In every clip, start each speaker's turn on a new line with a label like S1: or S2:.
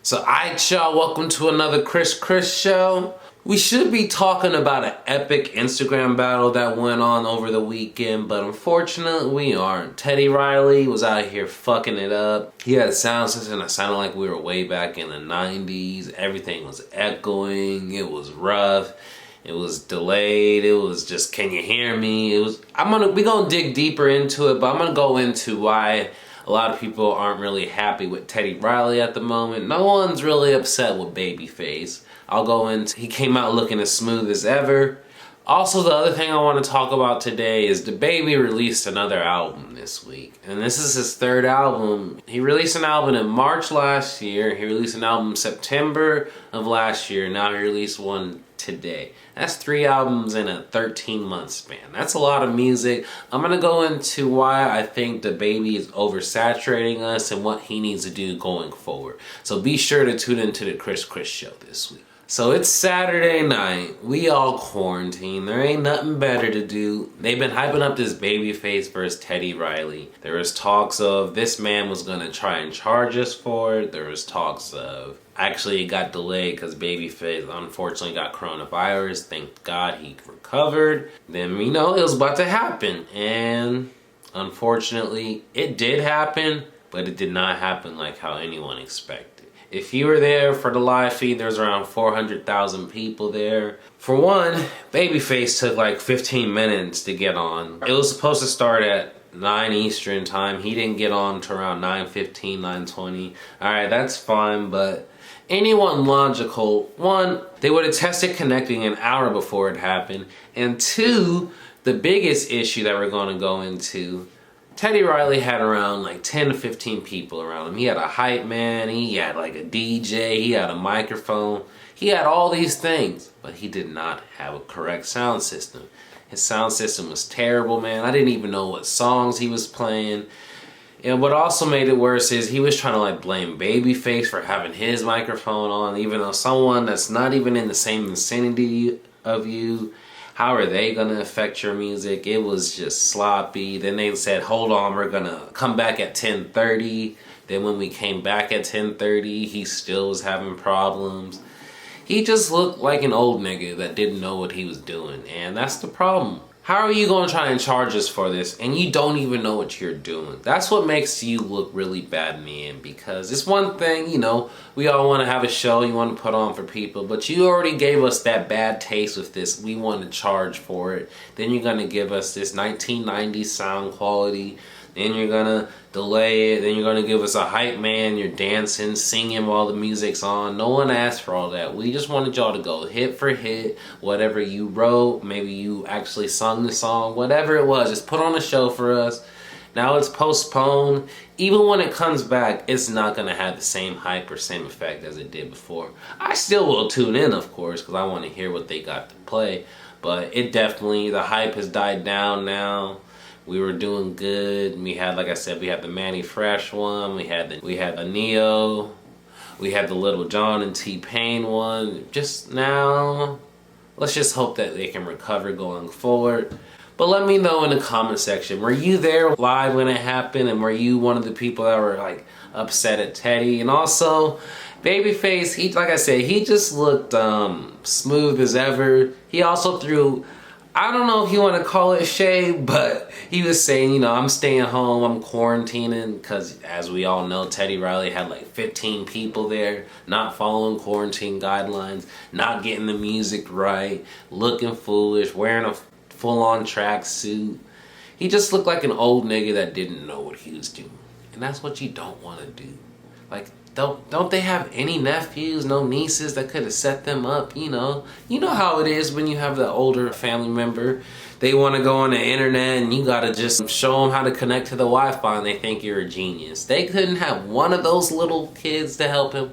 S1: So, alright y'all, welcome to another Chris show. We should be talking about an epic Instagram battle that went on over the weekend, but unfortunately we aren't. Teddy Riley was out here fucking it up. He had a sound system that sounded like we were way back in the 90s. Everything was echoing, it was rough, it was delayed, it was just, can you hear me? We're gonna dig deeper into it, but I'm gonna go into why a lot of people aren't really happy with Teddy Riley at the moment. No one's really upset with Babyface. He came out looking as smooth as ever. Also, the other thing I want to talk about today is DaBaby released another album this week. And this is his third album. He released an album in March last year. He released an album in September of last year. Now he released one today. That's 3 albums in a 13-month span. That's a lot of music. I'm going to go into why I think DaBaby is oversaturating us and what he needs to do going forward. So be sure to tune into the Chris show this week. So it's Saturday night. We all quarantine. There ain't nothing better to do. They've been hyping up this Babyface versus Teddy Riley. There was talks of this man was going to try and charge us for it. There was talks of actually it got delayed because Babyface unfortunately got coronavirus. Thank God he recovered. Then, it was about to happen. And unfortunately, it did happen, but it did not happen like how anyone expected. If you were there for the live feed, there's around 400,000 people there. For one, Babyface took like 15 minutes to get on. It was supposed to start at 9 Eastern time. He didn't get on to around 9:15, 9:20. Alright, that's fine, but anyone logical, one, they would have tested connecting an hour before it happened. And two, the biggest issue that we're going to go into, Teddy Riley had around like 10 to 15 people around him. He had a hype man, he had like a DJ, he had a microphone. He had all these things, but he did not have a correct sound system. His sound system was terrible, man. I didn't even know what songs he was playing. And what also made it worse is he was trying to like blame Babyface for having his microphone on, even though someone that's not even in the same vicinity of you, how are they gonna affect your music? It was just sloppy. Then they said, hold on, we're gonna come back at 10:30. Then when we came back at 10:30, he still was having problems. He just looked like an old nigga that didn't know what he was doing, and that's the problem. How are you gonna try and charge us for this and you don't even know what you're doing? That's what makes you look really bad, man, because it's one thing, we all wanna have a show you wanna put on for people, but you already gave us that bad taste with this. We want to charge for it. Then you're gonna give us this 1990s sound quality. Then you're gonna delay it. Then you're gonna give us a hype man. You're dancing, singing while the music's on. No one asked for all that. We just wanted y'all to go hit for hit. Whatever you wrote, maybe you actually sung the song, whatever it was, just put on a show for us. Now it's postponed. Even when it comes back, it's not gonna have the same hype or same effect as it did before. I still will tune in, of course, because I want to hear what they got to play. But it definitely, the hype has died down now. We were doing good. We had, like I said, we had the Manny Fresh one. We had the Neo. We had the Little John and T-Pain one. Just now, let's just hope that they can recover going forward. But let me know in the comment section. Were you there live when it happened? And were you one of the people that were like upset at Teddy? And also, Babyface, like I said, he just looked smooth as ever. He also threw, I don't know if you want to call it shade, but he was saying, I'm staying home, I'm quarantining, because as we all know, Teddy Riley had like 15 people there, not following quarantine guidelines, not getting the music right, looking foolish, wearing a full-on tracksuit. He just looked like an old nigga that didn't know what he was doing. And that's what you don't want to do. Like, don't they have any nephews, no nieces that could have set them up, You know how it is when you have the older family member. They want to go on the internet and you got to just show them how to connect to the Wi-Fi and they think you're a genius. They couldn't have one of those little kids to help him.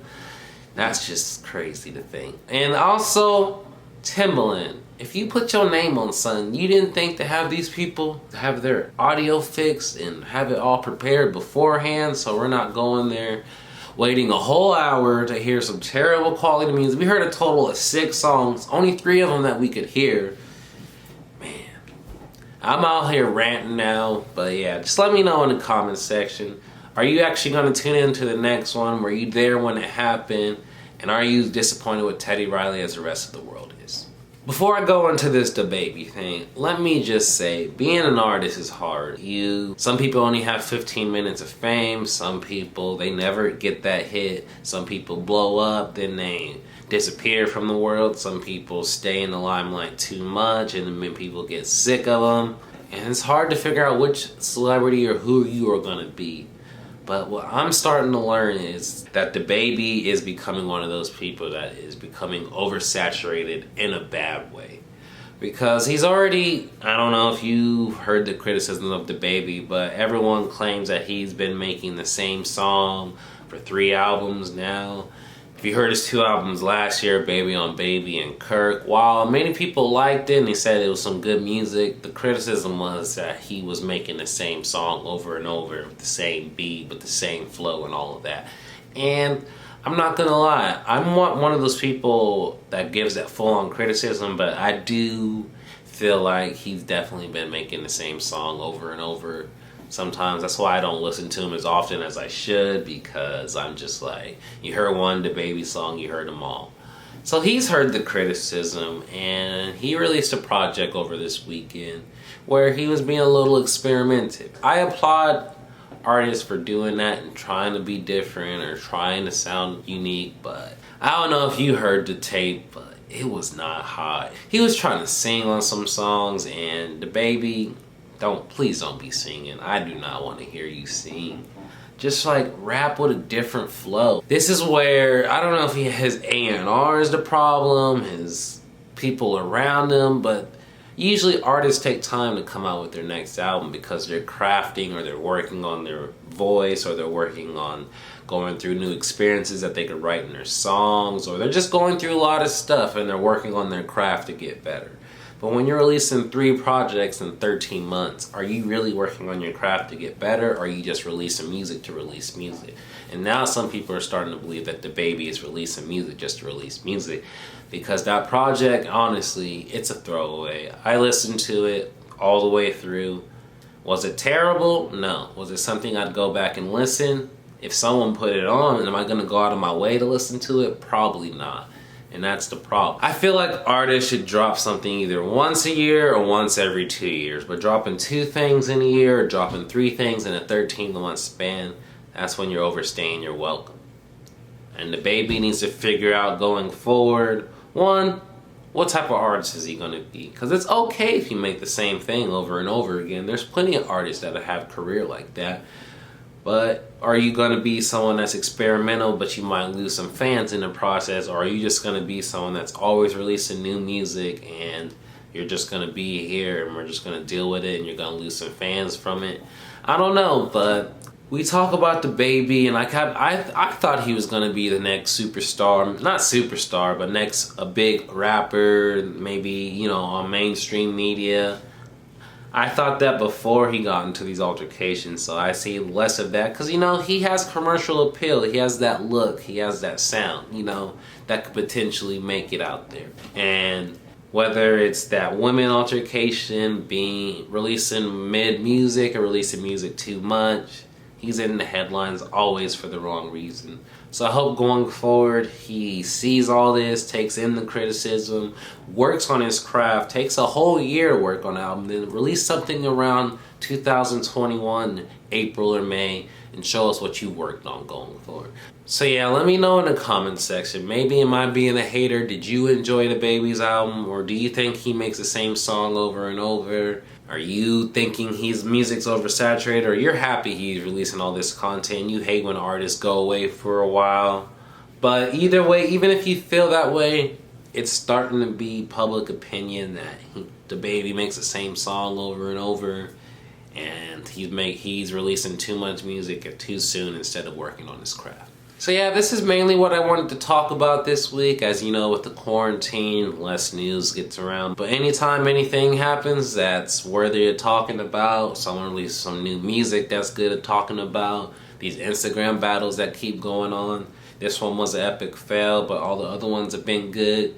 S1: That's just crazy to think. And also, Timbaland. If you put your name on something, you didn't think to have these people have their audio fixed and have it all prepared beforehand, so we're not going there waiting a whole hour to hear some terrible quality music. We heard a total of 6 songs, only 3 of them that we could hear. Man, I'm out here ranting now, but yeah, just let me know in the comment section. Are you actually going to tune into the next one? Were you there when it happened? And are you disappointed with Teddy Riley as the rest of the world is? Before I go into this DaBaby thing, let me just say, being an artist is hard. Some people only have 15 minutes of fame. Some people, they never get that hit. Some people blow up, then they disappear from the world. Some people stay in the limelight too much, and then people get sick of them. And it's hard to figure out which celebrity or who you are going to be. But what I'm starting to learn is that DaBaby is becoming one of those people that is becoming oversaturated in a bad way. Because he's already, I don't know if you heard the criticism of DaBaby, but everyone claims that he's been making the same song for 3 albums now. If you heard his 2 albums last year, Baby on Baby and Kirk, while many people liked it and they said it was some good music, the criticism was that he was making the same song over and over with the same beat, with the same flow and all of that. And I'm not gonna lie, I'm one of those people that gives that full-on criticism, but I do feel like he's definitely been making the same song over and over. Sometimes that's why I don't listen to him as often as I should, because I'm just like, you heard one DaBaby song, you heard them all. So he's heard the criticism, and he released a project over this weekend where he was being a little experimental. I applaud artists for doing that and trying to be different or trying to sound unique, but I don't know if you heard the tape, but it was not hot. He was trying to sing on some songs, and DaBaby, please don't be singing. I do not want to hear you sing. Just like rap with a different flow. This is where, I don't know if his A&R is the problem, his people around him, but usually artists take time to come out with their next album because they're crafting or they're working on their voice or they're working on going through new experiences that they could write in their songs, or they're just going through a lot of stuff and they're working on their craft to get better. But when you're releasing 3 projects in 13 months, are you really working on your craft to get better, or are you just releasing music to release music? And now some people are starting to believe that DaBaby is releasing music just to release music, because that project, honestly, it's a throwaway. I listened to it all the way through. Was it terrible? No. Was it something I'd go back and listen? If someone put it on, am I going to go out of my way to listen to it? Probably not. And that's the problem. I feel like artists should drop something either once a year or once every 2 years. But dropping 2 things in a year or dropping 3 things in a 13-month span, that's when you're overstaying your welcome. And DaBaby needs to figure out going forward, 1, what type of artist is he going to be? Because it's okay if you make the same thing over and over again. There's plenty of artists that have a career like that. But are you going to be someone that's experimental, but you might lose some fans in the process? Or are you just going to be someone that's always releasing new music and you're just going to be here and we're just going to deal with it and you're going to lose some fans from it? I don't know, but we talk about DaBaby, and I thought he was going to be the next superstar. Not superstar, but next a big rapper, maybe, you know, on mainstream media. I thought that before he got into these altercations, so I see less of that. Because, you know, he has commercial appeal. He has that look. He has that sound, you know, that could potentially make it out there. And whether it's that women altercation, releasing mid-music or releasing music too much, he's in the headlines always for the wrong reason. So I hope going forward he sees all this, takes in the criticism, works on his craft, takes a whole year to work on an album, then release something around 2021, April or May, and show us what you worked on going forward. So yeah, let me know in the comments section. Maybe am I being a hater? Did you enjoy DaBaby's album? Or do you think he makes the same song over and over? Are you thinking his music's oversaturated, or you're happy he's releasing all this content? You hate when artists go away for a while. But either way, even if you feel that way, it's starting to be public opinion that DaBaby makes the same song over and over, and he's releasing too much music too soon instead of working on his craft. So yeah, this is mainly what I wanted to talk about this week. As you know, with the quarantine, less news gets around. But anytime anything happens that's worthy of talking about, someone releases some new music that's good at talking about, these Instagram battles that keep going on. This one was an epic fail, but all the other ones have been good.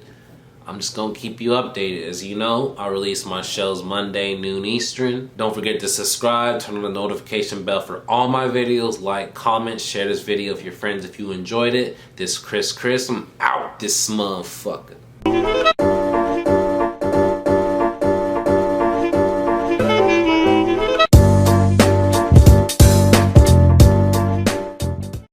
S1: I'm just gonna keep you updated. As you know, I release my shows Monday, noon Eastern. Don't forget to subscribe, turn on the notification bell for all my videos. Like, comment, share this video with your friends if you enjoyed it. This Chris, I'm out this motherfucker.